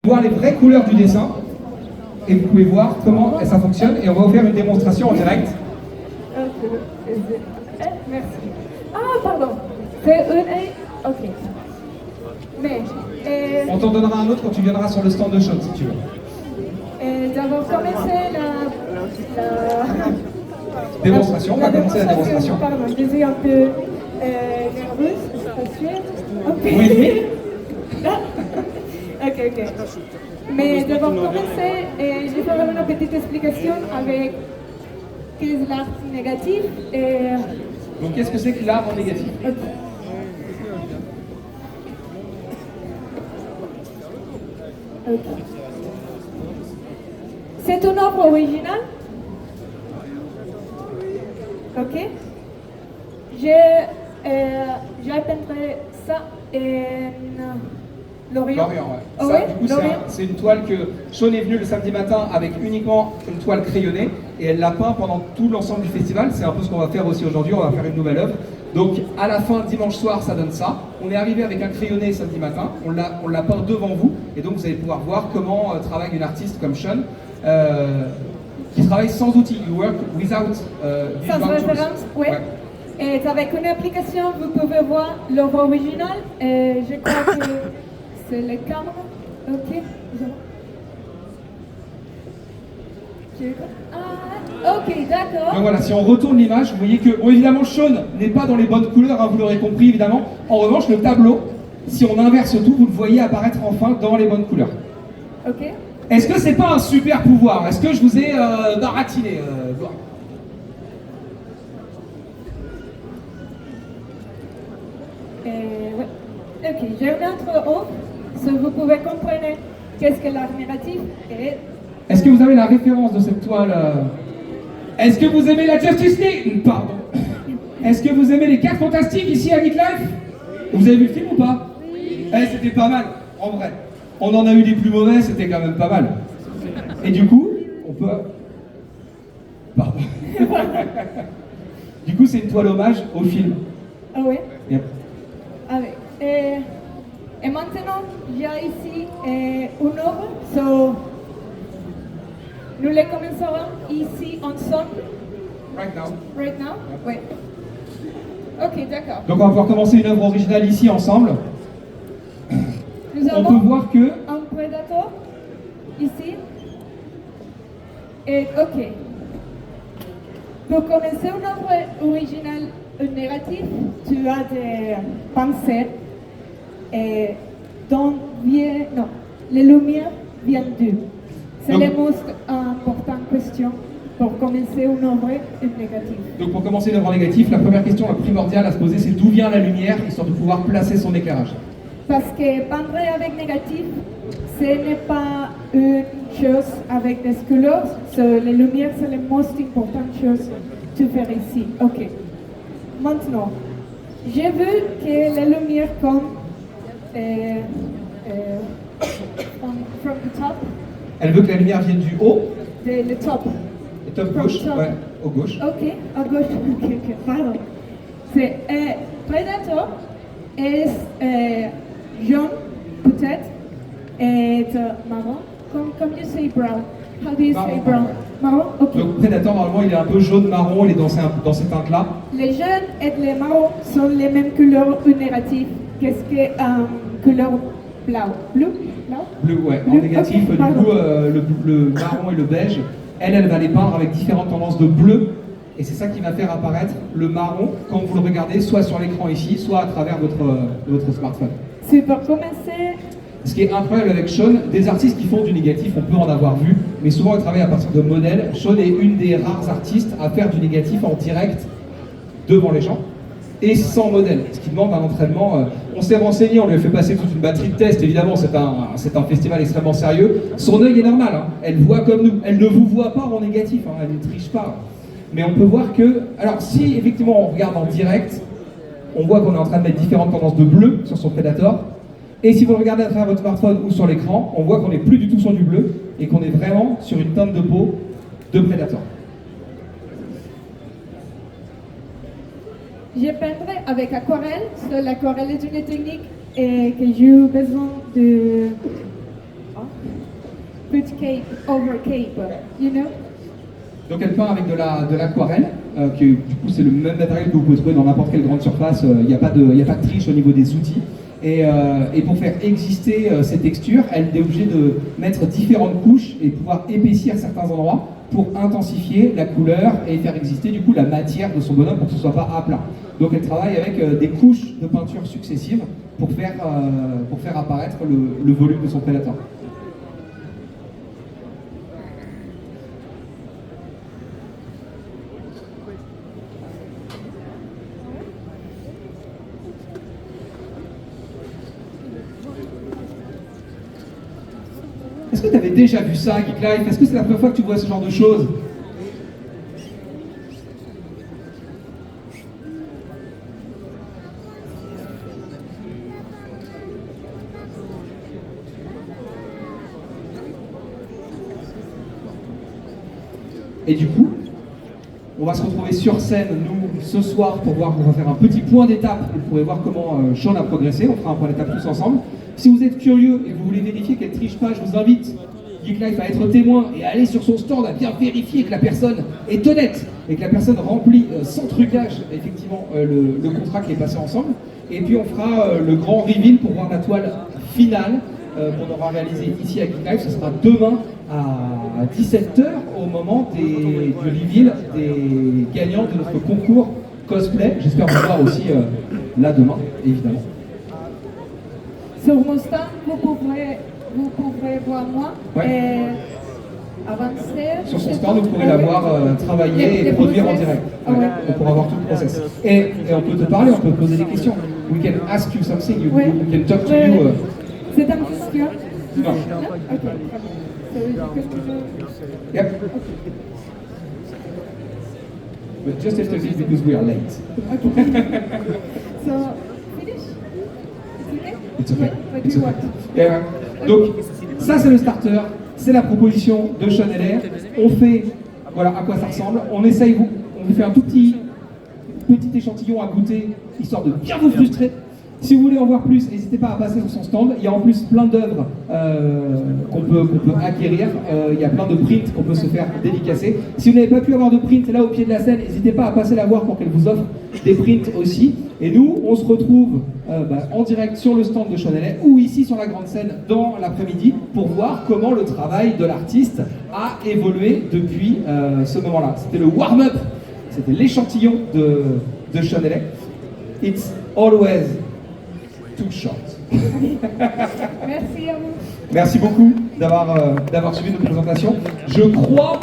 Voir les vraies couleurs du dessin et vous pouvez voir comment ça fonctionne et on va vous faire une démonstration en direct. Merci. Ah, pardon. C'est un... Ok. Mais... On t'en donnera un autre quand tu viendras sur le stand de Sean si tu veux. D'abord commencer Démonstration, on va commencer la démonstration. Pardon, je suis un peu nerveuse, pas sûre. Okay. Oui. Ok. Mais d'abord commencer, je vais faire une petite explication avec qu'est-ce que l'art négatif et... Donc qu'est-ce que c'est que l'art en négatif? Okay. C'est une œuvre originale. Ok. J'appellerai ça Lorient. Lorient, ouais. Oh, Ça, oui? du coup, c'est une toile que Sean est venue le samedi matin avec uniquement une toile crayonnée et elle l'a peint pendant tout l'ensemble du festival. C'est un peu ce qu'on va faire aussi aujourd'hui, on va faire une nouvelle œuvre. Donc à la fin, dimanche soir, ça donne ça. On est arrivé avec un crayonné samedi matin, on l'a peint devant vous et donc vous allez pouvoir voir comment travaille une artiste comme Sean qui travaille sans outils. You work without sans référence, oui. Ouais. Et avec une application, vous pouvez voir l'œuvre originale. Et je crois que c'est le cadre. Ok. Ok, d'accord. Donc voilà, si on retourne l'image, vous voyez que, bon, évidemment, Sean n'est pas dans les bonnes couleurs, hein, vous l'aurez compris, évidemment. En revanche, le tableau, si on inverse tout, vous le voyez apparaître enfin dans les bonnes couleurs. Ok. Est-ce que c'est pas un super pouvoir? Est-ce que je vous ai baratiné, Gloire? Ouais. Ok, j'ai une autre offre, si vous pouvez comprendre qu'est-ce que l'art narratif est. Est-ce que vous avez la référence de cette toile? Est-ce que vous aimez la Justice League? Pardon. Est-ce que vous aimez les 4 Fantastiques ici à Geek Life? Vous avez vu le film ou pas? Oui. Eh, c'était pas mal, en vrai. On en a eu des plus mauvais, c'était quand même pas mal. Et du coup, on peut... Pardon. Du coup, c'est une toile hommage au film. Ah oui? Yep. Ah oui. Et maintenant, il y a ici une œuvre. So, nous les commencerons ici ensemble. Right now. Right now? Oui. Ok, d'accord. Donc on va pouvoir commencer une œuvre originale ici ensemble. Nous On avons peut voir que... un prédateur ici. Et ok. Pour commencer une œuvre originale narrative, tu as des pensées et dont vient... Non, les lumières viennent d'où? C'est Donc, la most importante question pour commencer une œuvre négative. Donc pour commencer une œuvre négative, la première question, la primordiale à se poser, c'est d'où vient la lumière, histoire de pouvoir placer son éclairage. Parce que peindre avec négatif, ce n'est pas une chose avec des couleurs. Les lumières, c'est la most importante chose de faire ici. Ok. Maintenant, j'ai vu que la lumière comme from the top. Elle veut que la lumière vienne du haut. Le top. Et top gauche, top. ouais, au gauche. Ok, à gauche. Ok, pardon. C'est Predator est jaune, peut-être, et marron. Comme you say brown. How do you say brown? Marron, ok. Donc Predator, normalement, il est un peu jaune-marron, il est dans ces teintes-là. Les jaunes et les marrons sont les mêmes couleurs négatives. Qu'est-ce que couleur blau? Bleu? Bleu, ouais. Bleu, En négatif, okay, du coup, le marron et le beige, elle va les peindre avec différentes tendances de bleu. Et c'est ça qui va faire apparaître le marron quand vous le regardez, soit sur l'écran ici, soit à travers votre smartphone. C'est pour commencer. Ce qui est incroyable avec Sean, des artistes qui font du négatif, on peut en avoir vu, mais souvent ils travaillent à partir de modèles. Sean est une des rares artistes à faire du négatif en direct devant les gens et sans modèle, ce qui demande un entraînement. On s'est renseigné, on lui a fait passer toute une batterie de tests, évidemment c'est un festival extrêmement sérieux. Son œil est normal, hein. Elle voit comme nous, elle ne vous voit pas en négatif, hein. Elle ne triche pas. Mais on peut voir que, alors si effectivement on regarde en direct, on voit qu'on est en train de mettre différentes tendances de bleu sur son Predator. Et si vous le regardez à travers votre smartphone ou sur l'écran, on voit qu'on n'est plus du tout sur du bleu et qu'on est vraiment sur une teinte de peau de Predator. Je peindrai avec aquarelle. L'aquarelle est une technique que j'ai eu besoin de put cape over cape, you know? Donc elle peint avec de l'aquarelle, qui du coup c'est le même matériel que vous pouvez trouver dans n'importe quelle grande surface, il n'y a pas de triche au niveau des outils. Et pour faire exister ces textures, elle est obligée de mettre différentes couches et pouvoir épaissir certains endroits pour intensifier la couleur et faire exister du coup la matière de son bonhomme pour que ce ne soit pas à plat. Donc elle travaille avec des couches de peinture successives pour faire apparaître le volume de son prédateur. Est-ce que tu avais déjà vu ça, Geek Life? Est-ce que c'est la première fois que tu vois ce genre de choses? Et du coup, on va se retrouver sur scène, nous, ce soir, pour voir, on va faire un petit point d'étape. Vous pourrez voir comment Sean a progressé. On fera un point d'étape tous ensemble. Si vous êtes curieux et que vous voulez vérifier qu'elle ne triche pas, je vous invite, Geek Life, à être témoin et à aller sur son stand, à bien vérifier que la personne est honnête et que la personne remplit sans trucage, effectivement, le contrat qui est passé ensemble. Et puis on fera le grand reveal pour voir la toile finale qu'on aura réalisée ici à Geek Life. Ce sera demain à 17h au moment du reveal des gagnants de notre concours cosplay. J'espère vous voir aussi là demain, évidemment. Sur mon stand, vous pourrez voir moi avancer. Sur son stand, vous pourrez la voir travailler et produire en direct. Ouais. On pourra voir tout le process. Et on peut te parler, on peut te poser des questions. We can ask you something, we can talk to you. C'est un question? Non. Ok, très bien. Yep. But just a little bit because we are late. Okay. So, finish? It's okay? It's okay. Yeah. Donc, ça c'est le starter, c'est la proposition de Sean Heller. On fait, voilà à quoi ça ressemble. On essaye, on vous fait un tout petit échantillon à goûter, histoire de bien vous frustrer. Si vous voulez en voir plus, n'hésitez pas à passer sur son stand. Il y a en plus plein d'œuvres qu'on peut acquérir. Il y a plein de prints qu'on peut se faire dédicacer. Si vous n'avez pas pu avoir de print là au pied de la scène, n'hésitez pas à passer la voir pour qu'elle vous offre des prints aussi. Et nous, on se retrouve en direct sur le stand de Sean Heller ou ici sur la grande scène dans l'après-midi pour voir comment le travail de l'artiste a évolué depuis ce moment-là. C'était le warm-up, c'était l'échantillon de Sean Heller. It's always too short. Merci à vous. Merci beaucoup d'avoir suivi notre présentation. Je crois